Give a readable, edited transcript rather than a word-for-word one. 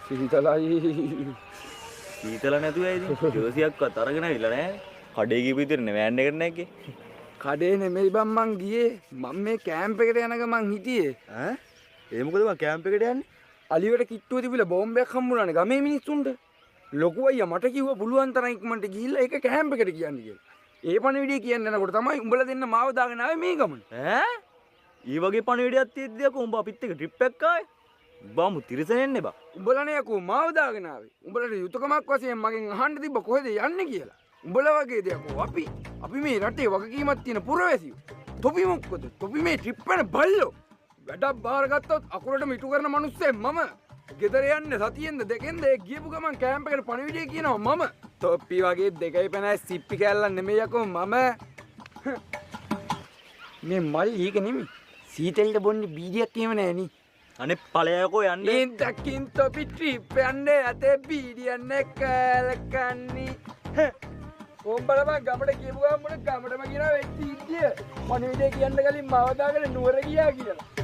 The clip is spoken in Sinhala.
සීතලයි. සීතල නැතුව ඇයිද? ජෝසියක්වත් අරගෙන ඇවිල්ලා නැහැ. කඩේ ගිහපු විතර වෑන් එකට නැග්ගේ. කඩේ නෙමෙයි බං මං ගියේ. මම මේ කැම්ප් එකට යනක මං හිටියේ. ඈ? ඒ මොකද මං කැම්ප් එකට යන්නේ? අලිවට කිට්ටුව තිබිලා බෝම්බයක් හම්බුණානේ ගමේ මිනිස්සුන්ට. ලොකු අයියා මට කිව්වා පුළුවන් තරම් ඉක්මනට ගිහිල්ලා ඒක කැම්ප් එකට කියන්න කියලා. ඒ පණිවිඩය කියන්න යනකොට තමයි උඹලා දෙන්න මාව දාගෙන ආවේ මේ ගමන. ඈ? ඊ වගේ පණිවිඩයක් තියෙද්දි අකෝ උඹ අපිත් එක්ක ට්‍රිප් එකක් ආවේ. උඹම තිරසනෙන්නේ බා. උඹලානේ අකෝ මාව දාගෙන ආවේ. උඹලට යුතුයකමක් වශයෙන් මගෙන් අහන්න තිබ්බ කොහෙද යන්නේ කියලා. උඹලා වගේ දෙයක් අපි මේ රටේ වගකීමක් තියෙන පුරවැසියෝ. තොපි මොකද? තොපි මේ ට්‍රිප් එක බල්ලෝ. වැඩක් බාරගත්තොත් අකුරට මිටු කරන මිනිස්සෙ මම. ගෙදර යන්නේ සතියෙන්ද දෙකෙන්ද ඒ ගියපු ගමන් කැම්ප් එකට පණිවිඩය කියනවා මම. තොප්පි වගේ දෙකයි පැනයි සිප්පි කැල්ලක් නෙමෙයි යකෝ මම. මේ මල් ඊක නෙමෙයි. සීතලට බොන්නේ බීඩියක් එහෙම නෑ නේ. අනේ ඵලයකෝ යන්නේ. ඉන්දකින් තොපි ට්‍රිප් යන්නේ අතේ බීඩියක් නැකලකන්නේ. කොම්බලම ගමඩ කියපු ගමන් මොන ගමඩම කියනවා වෙච්ච ඉද්දිය. පණිවිඩය කියන්න කලින් මව දාගෙන නුවර ගියා කියලා.